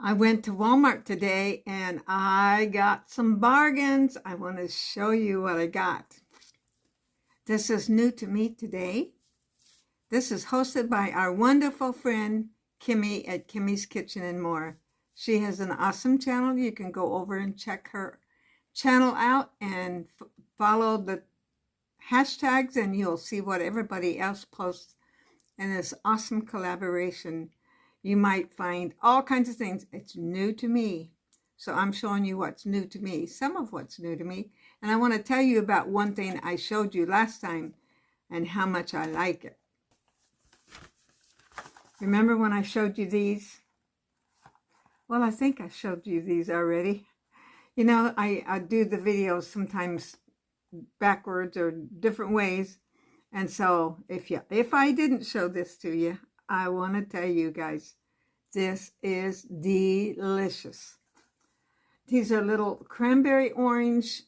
I went to Walmart today and I got some bargains. I want to show you what I got. This is new to me today. This is hosted by our wonderful friend Kimmy at Kimmy's Kitchen and More. She has an awesome channel. You can go over and check her channel out and follow the hashtags and you'll see what everybody else posts in this awesome collaboration. You might find all kinds of things. It's new to me. So I'm showing you what's new to me, some of what's new to me. And I want to tell you about one thing I showed you last time and how much I like it. Remember when I showed you these? Well, I think I showed you these already. You know, I do the videos sometimes backwards or different ways. And so if I didn't show this to you, I want to tell you guys, this is delicious. These are little cranberry orange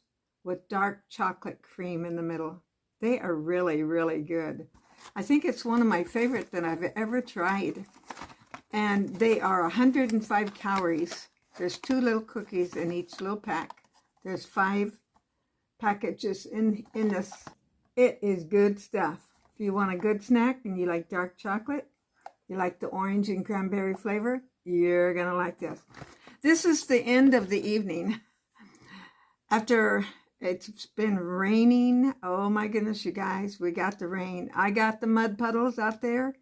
with dark chocolate cream in the middle. They are really, really good. I think it's one of my favorite that I've ever tried. And they are 105 calories. There's 2 little cookies in each little pack. There's 5 packages in this. It is good stuff. If you want a good snack and you like dark chocolate, you like the orange and cranberry flavor, you're going to like this. This is the end of the evening. After it's been raining, oh my goodness, you guys, we got the rain. I got the mud puddles out there.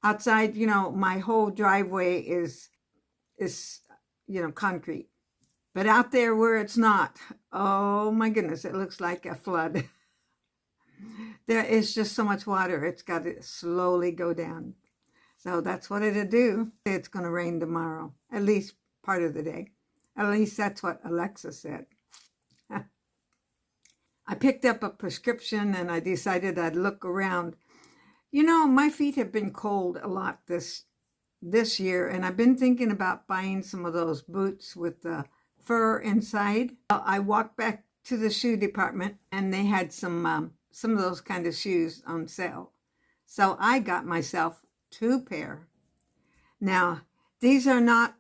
Outside, you know, my whole driveway is concrete. But out there where it's not, oh my goodness, it looks like a flood. There is just so much water. It's got to slowly go down. So that's what it'll do. It's going to rain tomorrow, at least part of the day. At least that's what Alexa said. I picked up a prescription and I decided I'd look around. You know, my feet have been cold a lot this year, and I've been thinking about buying some of those boots with the fur inside. I walked back to the shoe department and they had some of those kind of shoes on sale. So I got myself 2 pair. Now, these are not,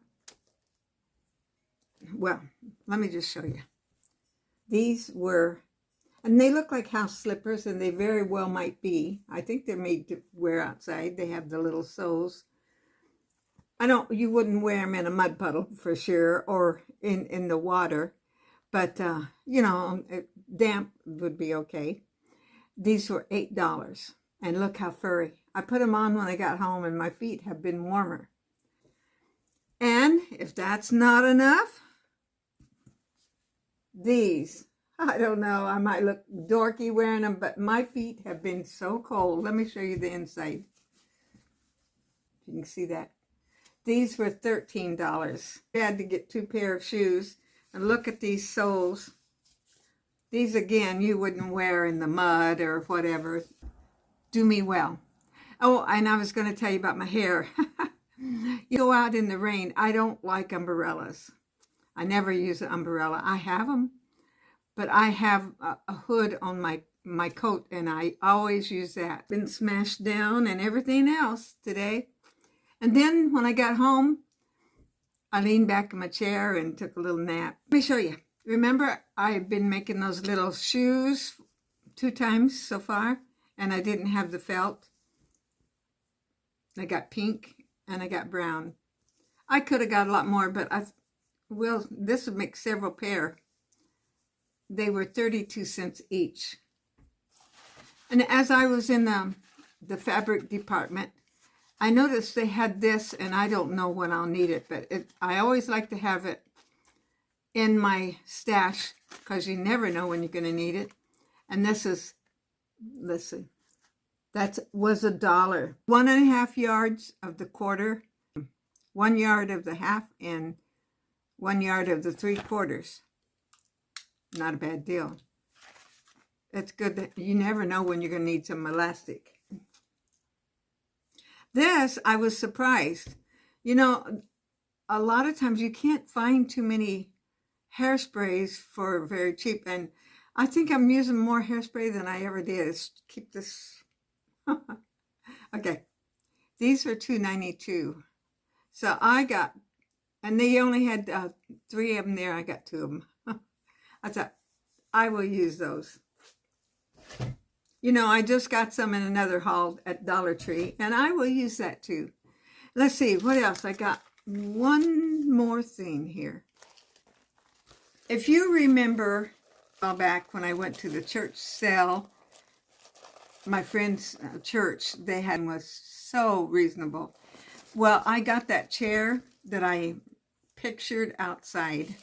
well, let me just show you. These were, and they look like house slippers, and they very well might be. I think they're made to wear outside. They have the little soles. You wouldn't wear them in a mud puddle for sure, or in the water. But, you know, damp would be okay. These were $8. And look how furry. I put them on when I got home and my feet have been warmer. And if that's not enough, these. I don't know, I might look dorky wearing them, but my feet have been so cold. Let me show you the inside. You can see that. These were $13. I had to get 2 pair of shoes. And look at these soles. These, again, you wouldn't wear in the mud or whatever. Do me well. Oh, and I was going to tell you about my hair. You go out in the rain. I don't like umbrellas. I never use an umbrella. I have them, but I have a hood on my coat, and I always use that. Been smashed down and everything else today. And then when I got home, I leaned back in my chair and took a little nap. Let me show you. Remember, I've been making those little shoes 2 times so far, and I didn't have the felt. I got pink and I got brown. I could have got a lot more, but this would make several pair. They were 32 cents each. And as I was in the fabric department, I noticed they had this, and I don't know when I'll need it, but I always like to have it in my stash because you never know when you're going to need it. And this is, let's see, that was $1. 1.5 yards of the quarter, 1 yard of the half, and 1 yard of the 3/4. Not a bad deal. It's good that you never know when you're going to need some elastic. This, I was surprised. You know, a lot of times you can't find too many hairsprays for very cheap. And I think I'm using more hairspray than I ever did. Let's keep this. Okay. These are $2.92. So I got And they only had 3 of them there. I got 2 of them. I thought, I will use those. You know, I just got some in another haul at Dollar Tree, and I will use that too. Let's see, what else? I got one more thing here. If you remember back when I went to the church sale, my friend's church, they had was so reasonable. Well, I got that chair that I pictured outside.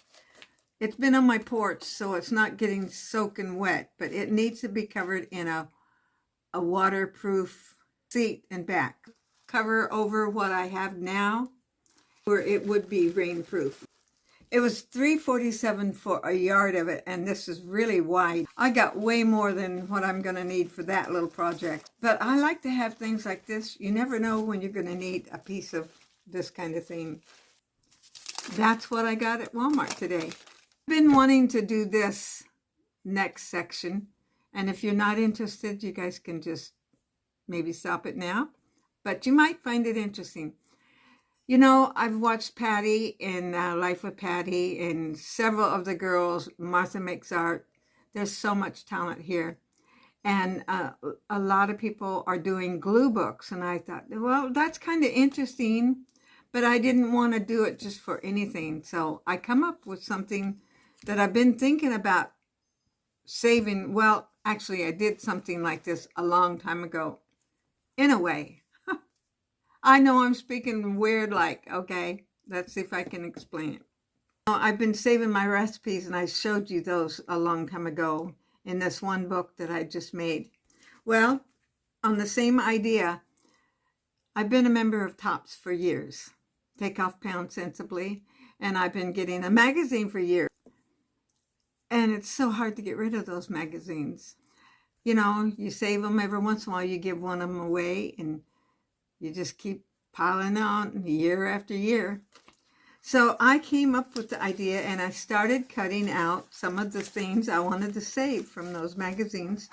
It's been on my porch, so it's not getting soaking wet, but it needs to be covered in a waterproof seat and back. Cover over what I have now, where it would be rainproof. It was $3.47 for a yard of it, and this is really wide. I got way more than what I'm going to need for that little project. But I like to have things like this. You never know when you're going to need a piece of this kind of thing. That's what I got at Walmart today. I've been wanting to do this next section, and if you're not interested, you guys can just maybe stop it now, but you might find it interesting. You know, I've watched Patty in Life with Patty and several of the girls. Martha Makes Art. There's so much talent here, and a lot of people are doing glue books, and I thought, well, that's kind of interesting, but I didn't want to do it just for anything, so I come up with something that I've been thinking about saving. Well, actually, I did something like this a long time ago, in a way. I know I'm speaking weird like, okay, let's see if I can explain it. I've been saving my recipes, and I showed you those a long time ago in this one book that I just made. Well, on the same idea, I've been a member of Tops for years, Take Off Pound Sensibly, and I've been getting a magazine for years. And it's so hard to get rid of those magazines. You know, you save them every once in a while, you give one of them away, and you just keep piling on year after year. So I came up with the idea, and I started cutting out some of the things I wanted to save from those magazines,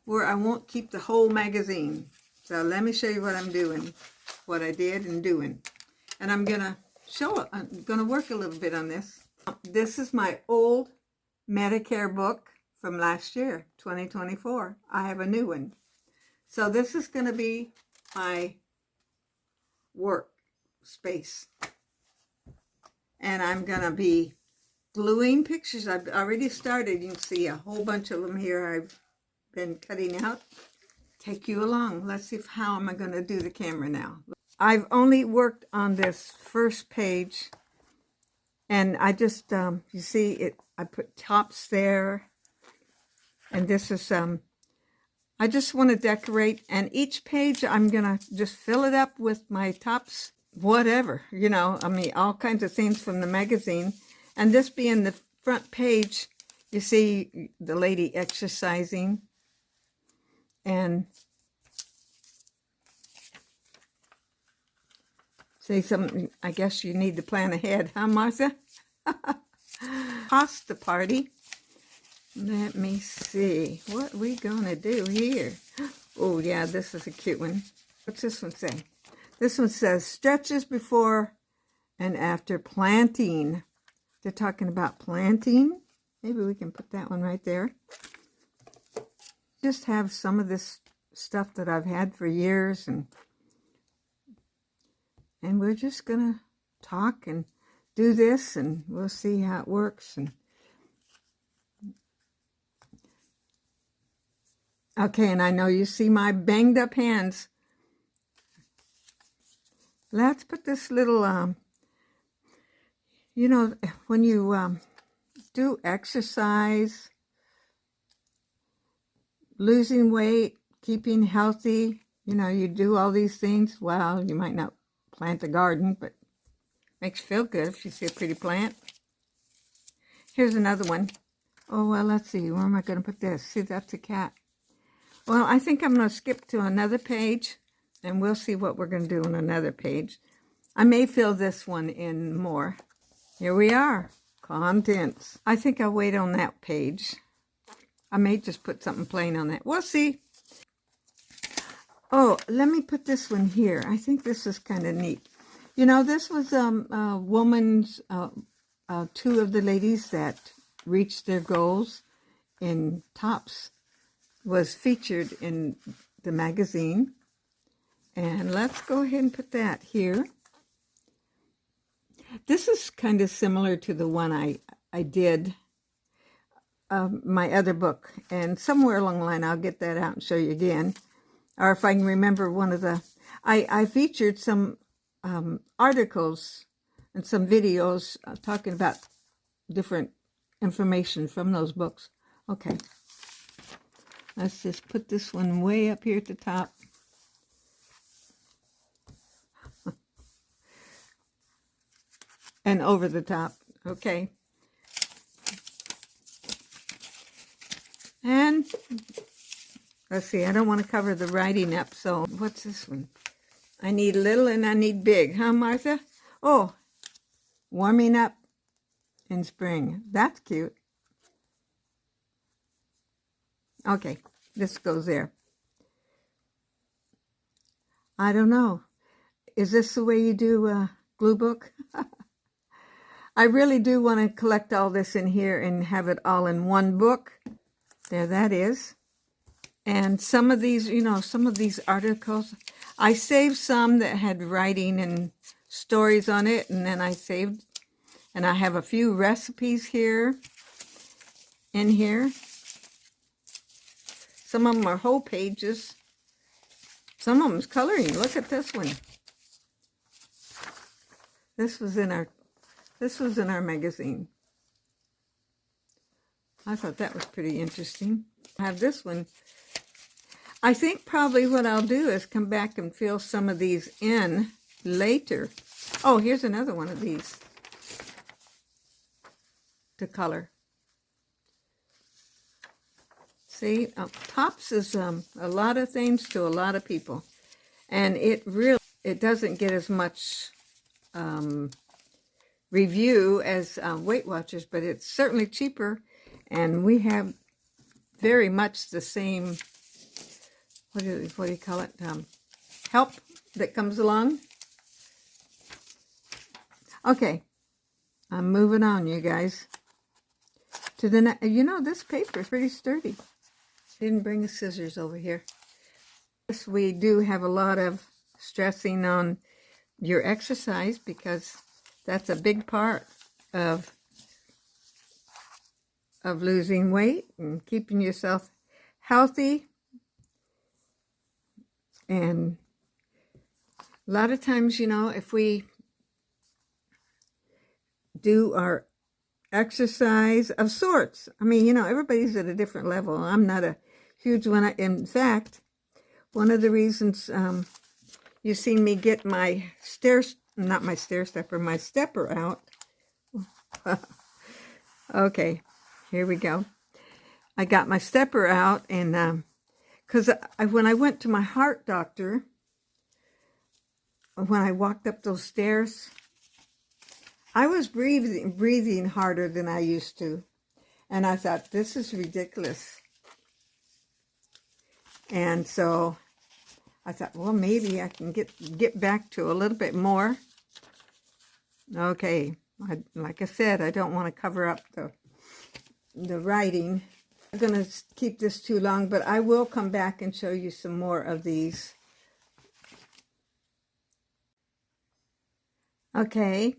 where I won't keep the whole magazine. So let me show you what I'm doing, what I did and doing. And I'm going to show it. I'm going to work a little bit on this. This is my old Medicare book from last year, 2024. I have a new one. So this is going to be my work space. And I'm going to be gluing pictures. I've already started. You can see a whole bunch of them here I've been cutting out. Take you along. Let's see how am I going to do the camera now. I've only worked on this first page. And I just, you see, I put tops there. And this is, I just want to decorate. And each page, I'm going to just fill it up with my tops, whatever. You know, I mean, all kinds of things from the magazine. And this being the front page, you see the lady exercising. And say something, I guess you need to plan ahead, huh, Martha? Pasta party. Let me see. What we gonna do here? Oh, yeah, this is a cute one. What's this one say? This one says, stretches before and after planting. They're talking about planting. Maybe we can put that one right there. Just have some of this stuff that I've had for years, and we're just gonna talk and do this, and we'll see how it works. And okay, and I know you see my banged up hands. Let's put this little, you know, when you do exercise, losing weight, keeping healthy, you know, you do all these things. Well, you might not plant a garden, but makes you feel good if you see a pretty plant. Here's another one. Oh, well, let's see. Where am I going to put this? See, that's a cat. Well, I think I'm going to skip to another page, and we'll see what we're going to do on another page. I may fill this one in more. Here we are. Contents. I think I'll wait on that page. I may just put something plain on that. We'll see. Oh, let me put this one here. I think this is kind of neat. You know, this was a woman's, two of the ladies that reached their goals in tops was featured in the magazine. And let's go ahead and put that here. This is kind of similar to the one I did, my other book. And somewhere along the line, I'll get that out and show you again. Or if I can remember one of the... I featured some articles and some videos talking about different information from those books. Okay. Let's just put this one way up here at the top. And over the top. Okay. And let's see, I don't want to cover the writing up, so what's this one? I need little and I need big, huh, Martha? Oh, warming up in spring. That's cute. Okay, this goes there. I don't know. Is this the way you do a glue book? I really do want to collect all this in here and have it all in one book. There that is. And some of these, you know, some of these articles, I saved some that had writing and stories on it, and then I saved, and I have a few recipes here, in here. Some of them are whole pages. Some of them's coloring. Look at this one. This was in our magazine. I thought that was pretty interesting. I have this one. I think probably what I'll do is come back and fill some of these in later. Oh, here's another one of these to color. See, tops is a lot of things to a lot of people. And it doesn't get as much review as Weight Watchers, but it's certainly cheaper. And we have very much the same, what do you call it, help that comes along. Okay, I'm moving on, you guys. To the next, you know, this paper is pretty sturdy. Didn't bring the scissors over here. Yes, we do have a lot of stressing on your exercise because that's a big part of losing weight and keeping yourself healthy. And a lot of times, you know, if we do our exercise of sorts, I mean, you know, everybody's at a different level. I'm not a huge one. In fact, one of the reasons you've seen me get my my stepper out. Okay, here we go. I got my stepper out, and because when I went to my heart doctor, when I walked up those stairs, I was breathing harder than I used to. And I thought, this is ridiculous. And so I thought, well, maybe I can get back to a little bit more. Okay, like I said, I don't want to cover up the writing. I'm going to keep this too long, but I will come back and show you some more of these. Okay,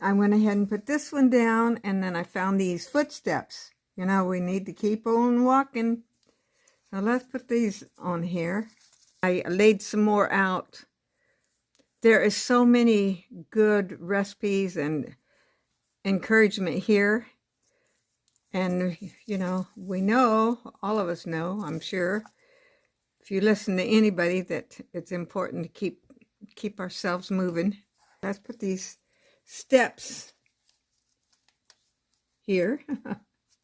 I went ahead and put this one down, and then I found these footsteps. You know, we need to keep on walking. So let's put these on here. I laid some more out. There is so many good recipes and encouragement here. And, you know, we know, all of us know, I'm sure, if you listen to anybody, that it's important to keep ourselves moving. Let's put these steps here.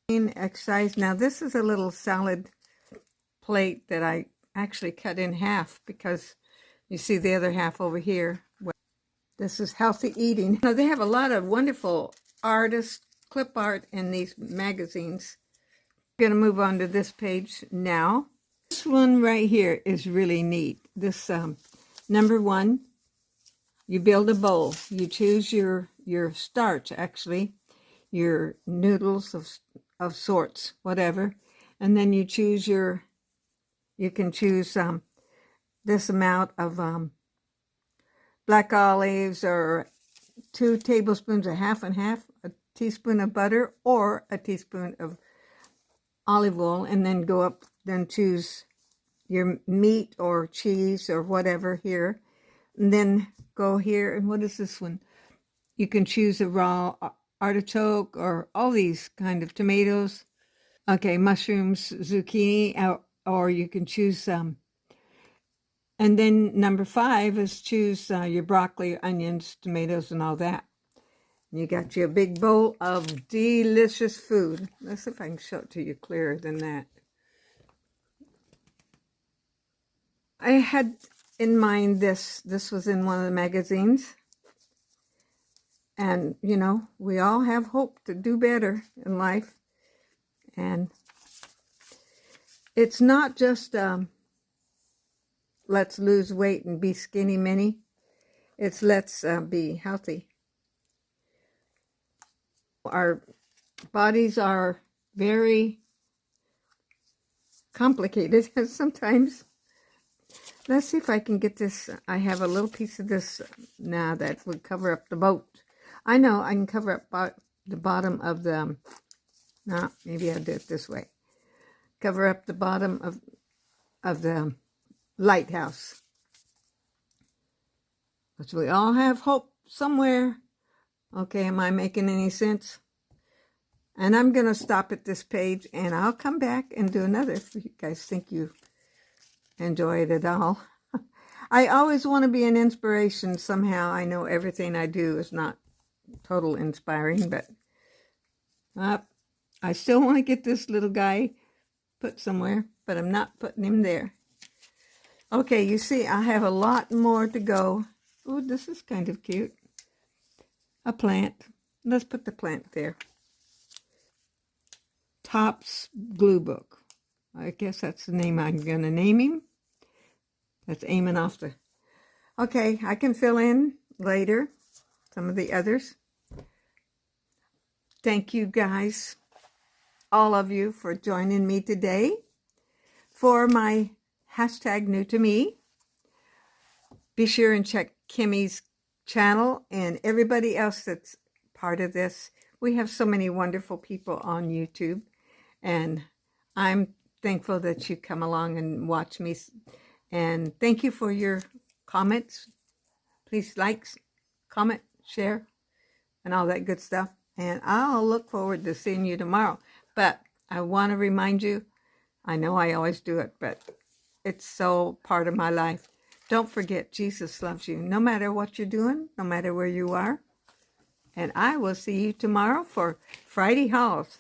Exercise. Now, this is a little salad plate that I actually cut in half because you see the other half over here. Well, this is healthy eating. Now, they have a lot of wonderful artists, clip art in these magazines. I'm going to move on to this page now. This one right here is really neat. This number 1 You build a bowl. You choose your starch, actually, your noodles of sorts, whatever. And then you choose you can choose this amount of black olives, or 2 tablespoons, a half and half, a teaspoon of butter, or a teaspoon of olive oil, and then then choose your meat or cheese or whatever here. And then go here, and what is this one? You can choose a raw artichoke or all these kind of tomatoes. Okay, mushrooms, zucchini, or you can choose and then number 5 is choose your broccoli, onions, tomatoes, and all that. You got your big bowl of delicious food. Let's see if I can show it to you clearer than that. I had in mind this was in one of the magazines. And, you know, we all have hope to do better in life. And it's not just let's lose weight and be skinny mini. It's let's be healthy. Our bodies are very complicated sometimes. Let's see if I can get this. I have a little piece of this now that would cover up the boat. I know I can cover up the bottom of the, no, maybe I'll do it this way. Cover up the bottom of the lighthouse. But we all have hope somewhere. Okay, am I making any sense? And I'm going to stop at this page, and I'll come back and do another if you guys think you enjoyed it all. I always want to be an inspiration somehow. I know everything I do is not total inspiring, but I still want to get this little guy put somewhere, but I'm not putting him there. Okay, you see, I have a lot more to go. Oh, this is kind of cute. A plant. Let's put the plant there. Top's glue book. I guess that's the name I'm going to name him. That's aiming off the... Okay, I can fill in later some of the others. Thank you guys, all of you, for joining me today for my hashtag new to me. Be sure and check Kimmy's channel and everybody else that's part of this. We have so many wonderful people on YouTube, and I'm thankful that you come along and watch me. And thank you for your comments. Please like, comment, share, and all that good stuff. And I'll look forward to seeing you tomorrow. But I want to remind you, I know I always do it, but it's so part of my life. Don't forget, Jesus loves you, no matter what you're doing, no matter where you are. And I will see you tomorrow for Friday hauls.